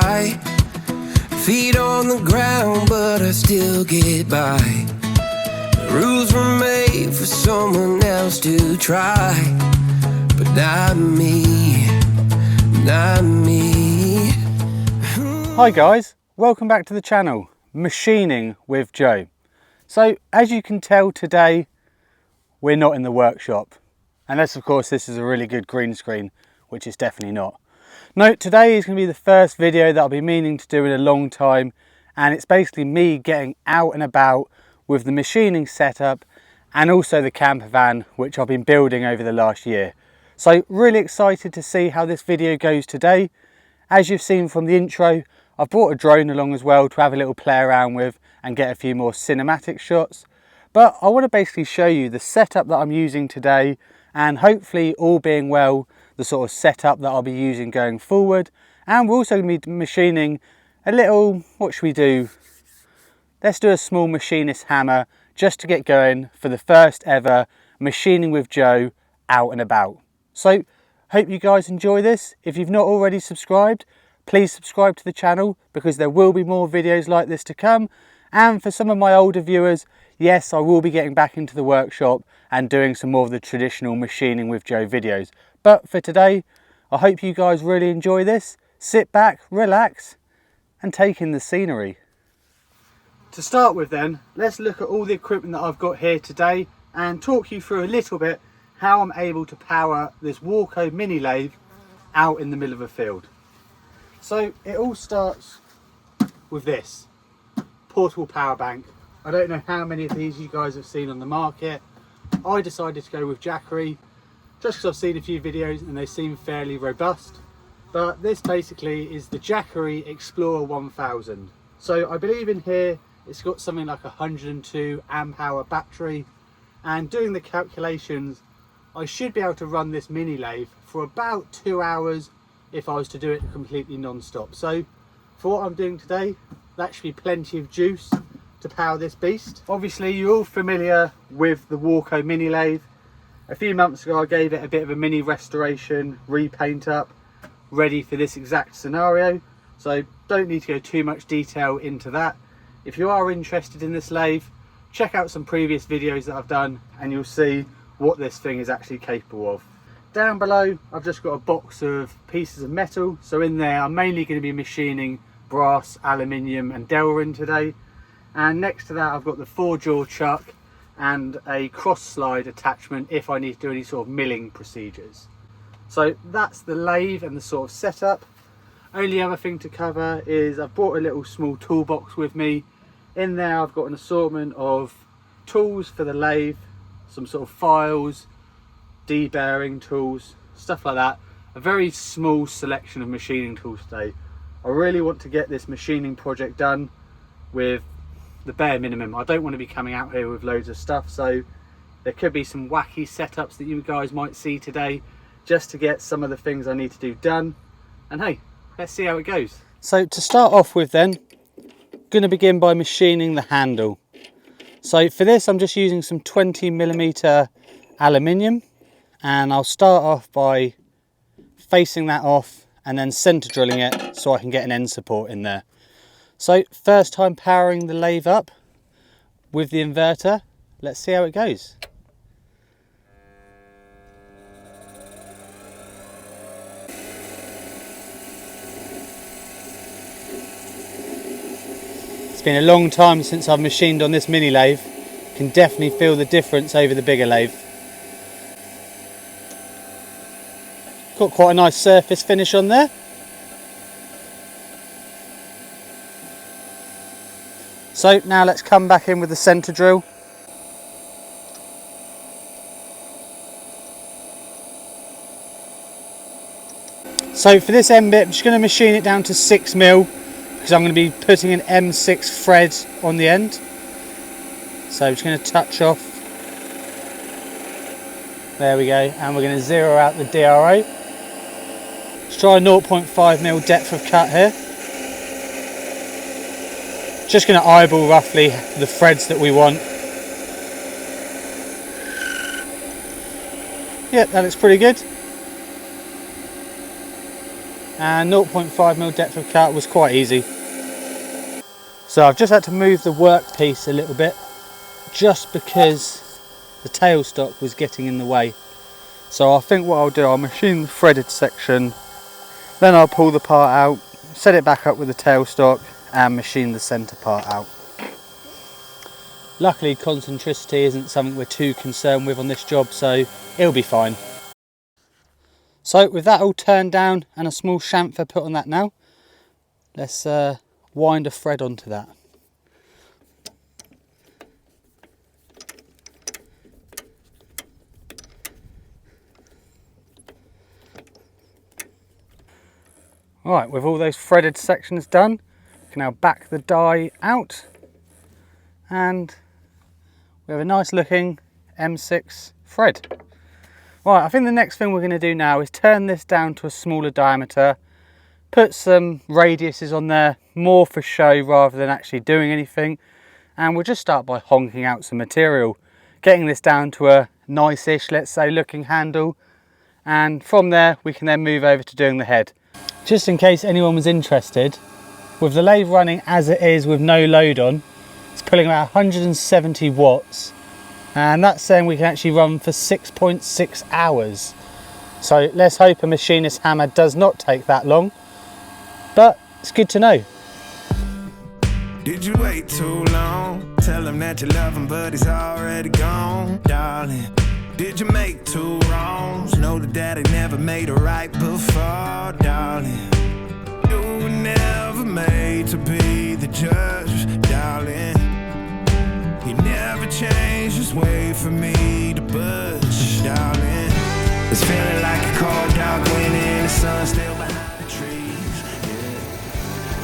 high. Feet on the ground, but I still get by. The rules were made for someone else to try, but not me, not me. Hi guys, welcome back to the channel, Machining with Joe. So as you can tell today, we're not in the workshop. Unless of course this is a really good green screen, which is definitely not. No, today is going to be the first video that I'll be meaning to do in a long time, and it's basically me getting out and about with the machining setup and also the camper van which I've been building over the last year. So really excited to see how this video goes today. As you've seen from the intro, I've brought a drone along as well to have a little play around with and get a few more cinematic shots. But I want to basically show you the setup that I'm using today, and hopefully, all being well, the sort of setup that I'll be using going forward. And we're also going to be machining a little, what should we do? Let's do a small machinist hammer just to get going for the first ever Machining with Joe out and about. So hope you guys enjoy this. If you've not already subscribed, please subscribe to the channel because there will be more videos like this to come. And for some of my older viewers, yes, I will be getting back into the workshop and doing some more of the traditional Machining with Joe videos. But for today, I hope you guys really enjoy this. Sit back, relax, and take in the scenery. To start with then, let's look at all the equipment that I've got here today and talk you through a little bit how I'm able to power this Walco mini lathe out in the middle of a field. So it all starts with this portable power bank. I don't know how many of these you guys have seen on the market. I decided to go with Jackery just because I've seen a few videos and they seem fairly robust. But this basically is the Jackery Explorer 1000. So I believe in here it's got something like a 102 amp hour battery, and doing the calculations, I should be able to run this mini lathe for about 2 hours if I was to do it completely non-stop. So for what I'm doing today, that should be plenty of juice to power this beast. Obviously you're all familiar with the Walco mini lathe. A few months ago I gave it a bit of a mini restoration, repaint up, ready for this exact scenario. So don't need to go too much detail into that. If you are interested in this lathe, check out some previous videos that I've done and you'll see what this thing is actually capable of. Down below I've just got a box of pieces of metal, so in there I'm mainly going to be machining brass, aluminium and Delrin today. And next to that I've got the 4-jaw chuck and a cross slide attachment if I need to do any sort of milling procedures. So that's the lathe and the sort of setup. Only other thing to cover is I've brought a little small toolbox with me. In there I've got an assortment of tools for the lathe, some sort of files, deburring tools, stuff like that. A very small selection of machining tools today. I really want to get this machining project done with the bare minimum. I don't want to be coming out here with loads of stuff, so there could be some wacky setups that you guys might see today just to get some of the things I need to do done. And hey, let's see how it goes. So to start off with then, I'm going to begin by machining the handle. So for this I'm just using some 20mm aluminium, and I'll start off by facing that off and then centre drilling it so I can get an end support in there. So first time powering the lathe up with the inverter. Let's see how it goes. It's been a long time since I've machined on this mini lathe. Can definitely feel the difference over the bigger lathe. Got quite a nice surface finish on there. So now let's come back in with the centre drill. So for this end bit, I'm just going to machine it down to 6mm because I'm going to be putting an M6 thread on the end. So I'm just going to touch off. There we go, and we're going to zero out the DRO. Let's try a 0.5mm depth of cut here. Just going to eyeball roughly the threads that we want. Yep, that looks pretty good. and 0.5mm depth of cut was quite easy. So I've just had to move the workpiece a little bit just because the tailstock was getting in the way. So I think what I'll do, I'll machine the threaded section, then I'll pull the part out, set it back up with the tailstock and machine the centre part out. Luckily concentricity isn't something we're too concerned with on this job, so it'll be fine. So with that all turned down and a small chamfer put on that now, let's wind a thread onto that. Right, with all those threaded sections done, you can now back the die out and we have a nice looking M6 thread. Right, I think the next thing we're going to do now is turn this down to a smaller diameter, put some radiuses on there, more for show rather than actually doing anything, and we'll just start by honking out some material, getting this down to a nice-ish, let's say, looking handle, and from there we can then move over to doing the head. Just in case anyone was interested, with the lathe running as it is with no load on, it's pulling about 170 watts, and that's saying we can actually run for 6.6 hours. So let's hope a machinist hammer does not take that long, but it's good to know. Did you wait too long? Tell him that you love him, but he's already gone, darling. Did you make two wrongs? Know that daddy never made a right before, darling. You were never made to be the judge, darling. He never changed his way for me to budge, darling. It's feeling like a cold dog winning, the sun still behind the trees, yeah.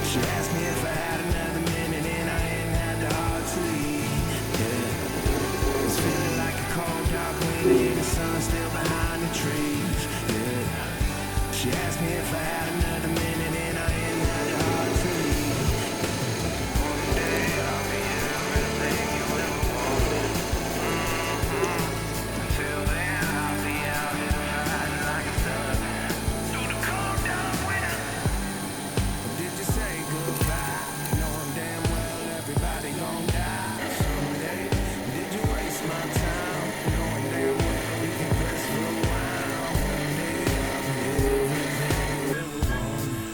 She asked me if I had another minute and I ain't had the heart to eat, yeah. It's feeling like a cold dog winning, the sun still behind the trees, yeah. She asked me if I had another minute and I ain't had the heart to eat. One day I'll be everything you ever wanted. Until then I'll be out here riding like a southern through the cold dark winter. Did you say goodbye, knowing damn well everybody gon' die someday? Did you waste my time, knowing damn well we can press for a while? One day I'll be everything you ever wanted.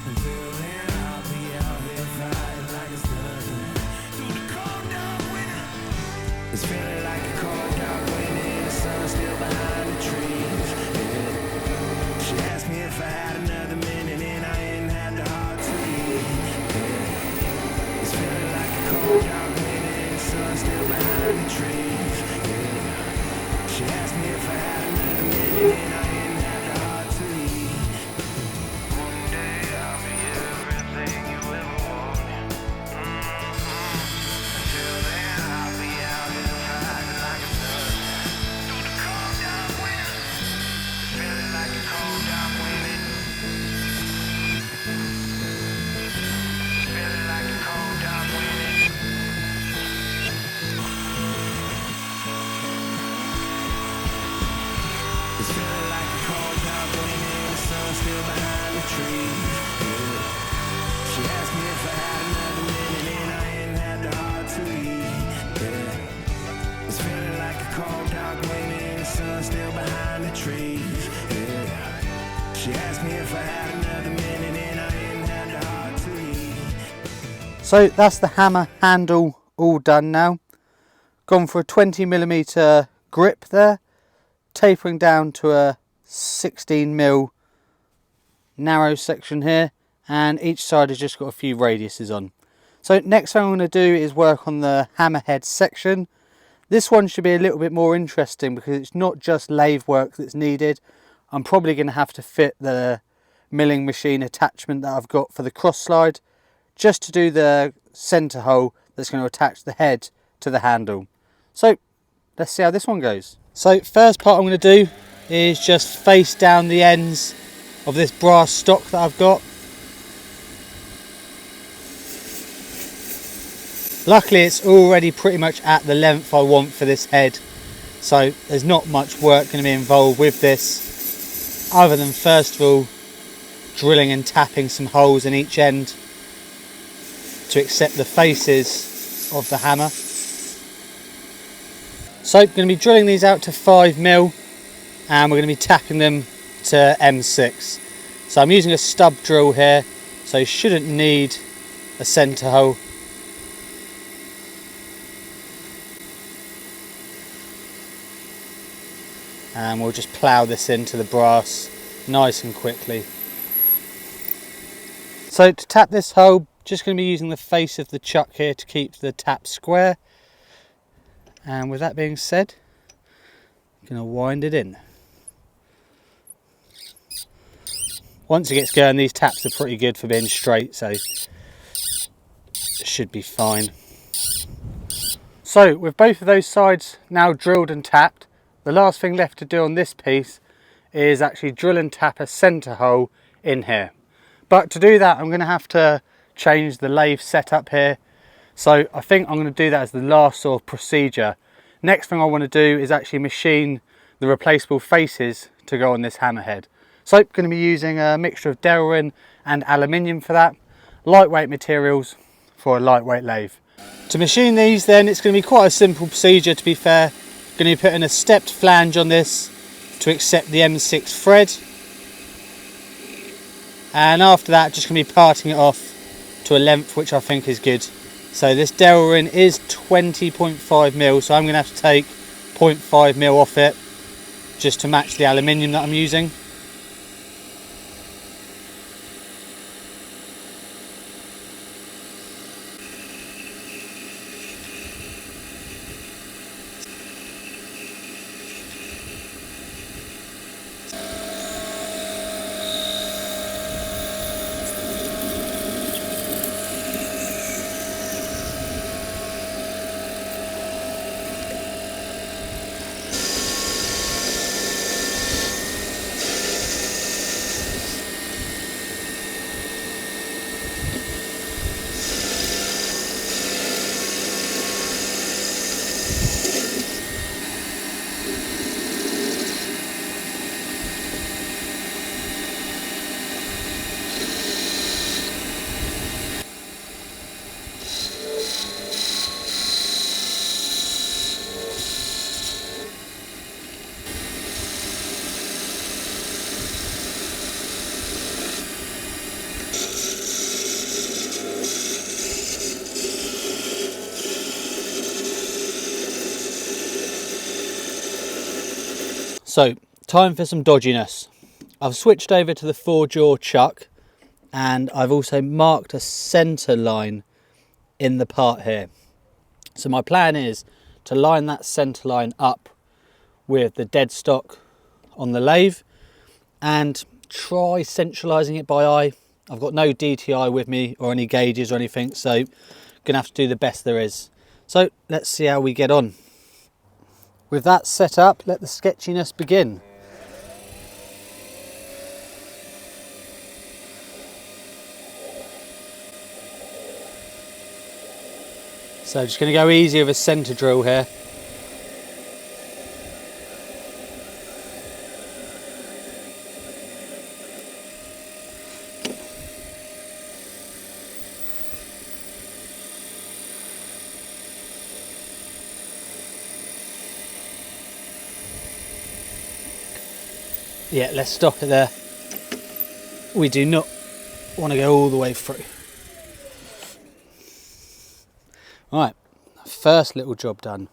Until then I'll be out here fighting like a southern through the cold dark winter. It's feeling like a cold dark winter, the sun still behind the trees, yeah. She asked me if I had another minute and I ain't had the heart to eat, yeah. It's feeling like a cold dark winter, the sun still behind the trees, yeah. She asked me if I had another minute and I ain't had the heart to eat. One day I'll be everything you ever wanted. Until then I'll be out here fighting like a southern through the cold dark winter. It's feeling like a cold dark winter. It's feeling like a cold dark winter. It's feeling like a cold dark winter, the sun still behind the trees, yeah. She asked me if I had another minute and I ain't had the heart to eat, yeah. It's feeling like a cold dark winter, the sun still behind the trees, yeah. She asked me if I had another minute and I ain't had the heart to eat. So that's the hammer handle all done now. Gone for a 20mm grip there, tapering down to a 16mm narrow section here, and each side has just got a few radiuses on. So next thing I'm going to do is work on the hammerhead section. This one should be a little bit more interesting because it's not just lathe work that's needed. I'm probably going to have to fit the milling machine attachment that I've got for the cross slide just to do the centre hole that's going to attach the head to the handle. So let's see how this one goes. So first part I'm going to do is just face down the ends of this brass stock that I've got. Luckily it's already pretty much at the length I want for this head, so there's not much work going to be involved with this. other than first of all drilling and tapping some holes in each end to accept the faces of the hammer. So I'm going to be drilling these out to 5mm and we're going to be tapping them to M6. So I'm using a stub drill here, so you shouldn't need a centre hole. And we'll just plough this into the brass nice and quickly. So to tap this hole, just going to be using the face of the chuck here to keep the tap square. And with that being said, I'm going to wind it in. Once it gets going, these taps are pretty good for being straight, so it should be fine. So with both of those sides now drilled and tapped, the last thing left to do on this piece is actually drill and tap a centre hole in here. But to do that, I'm going to have to change the lathe setup here. So I think I'm going to do that as the last sort of procedure. Next thing I want to do is actually machine the replaceable faces to go on this hammerhead. So I'm going to be using a mixture of Delrin and aluminium for that. Lightweight materials for a lightweight lathe. To machine these then, it's going to be quite a simple procedure, to be fair. Going to be putting a stepped flange on this to accept the M6 thread. And after that, just going to be parting it off to a length which I think is good. So this Delrin is 20.5mm, so I'm going to have to take 0.5mm off it just to match the aluminium that I'm using. So, time for some dodginess. I've switched over to the 4-jaw chuck and I've also marked a centre line in the part here. So my plan is to line that centre line up with the dead stock on the lathe and try centralising it by eye. I've got no DTI with me or any gauges or anything, so gonna have to do the best there is. So let's see how we get on. With that set up, let the sketchiness begin. So just going to go easy with a centre drill here. Yeah, let's stop it there. We do not want to go all the way through. Right, first little job done.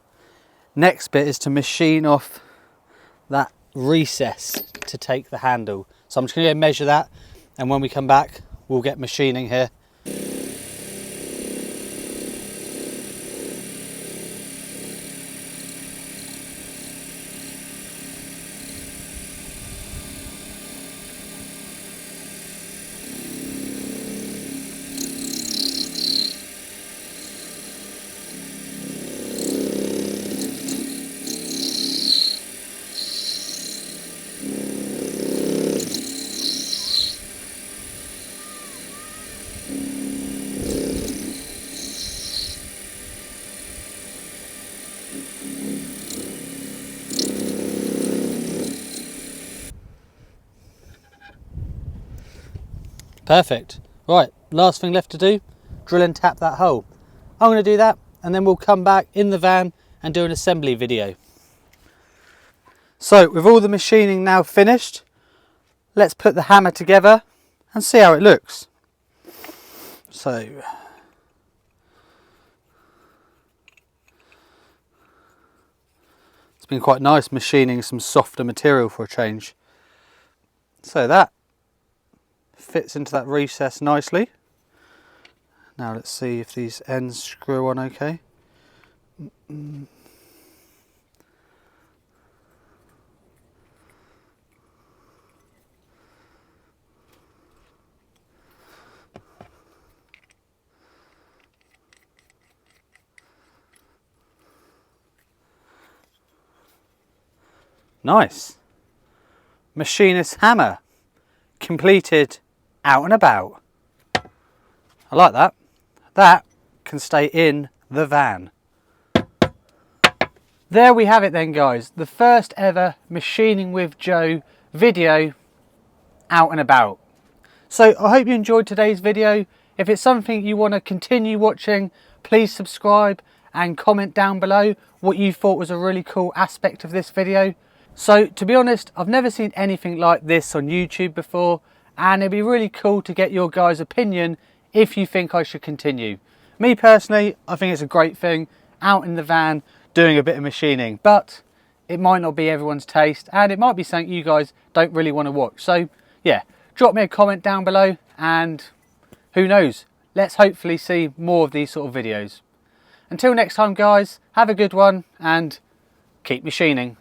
Next bit is to machine off that recess to take the handle. So I'm just going to go measure that, and when we come back, we'll get machining here. Perfect. Right, last thing left to do, drill and tap that hole. I'm going to do that and then we'll come back in the van and do an assembly video. So with all the machining now finished, let's put the hammer together and see how it looks. So it's been quite nice machining some softer material for a change. So that fits into that recess nicely. Now let's see if these ends screw on okay. Nice. Machinist hammer completed out and about. I like that. That can stay in the van. There we have it then, guys. The first ever Machining with Joe video out and about. So I hope you enjoyed today's video. If it's something you want to continue watching, please subscribe and comment down below what you thought was a really cool aspect of this video. So to be honest, I've never seen anything like this on YouTube before, and it'd be really cool to get your guys' opinion if you think I should continue. Me personally, I think it's a great thing, out in the van doing a bit of machining, but it might not be everyone's taste and it might be something you guys don't really want to watch. So yeah, drop me a comment down below and who knows, let's hopefully see more of these sort of videos. Until next time guys, have a good one and keep machining.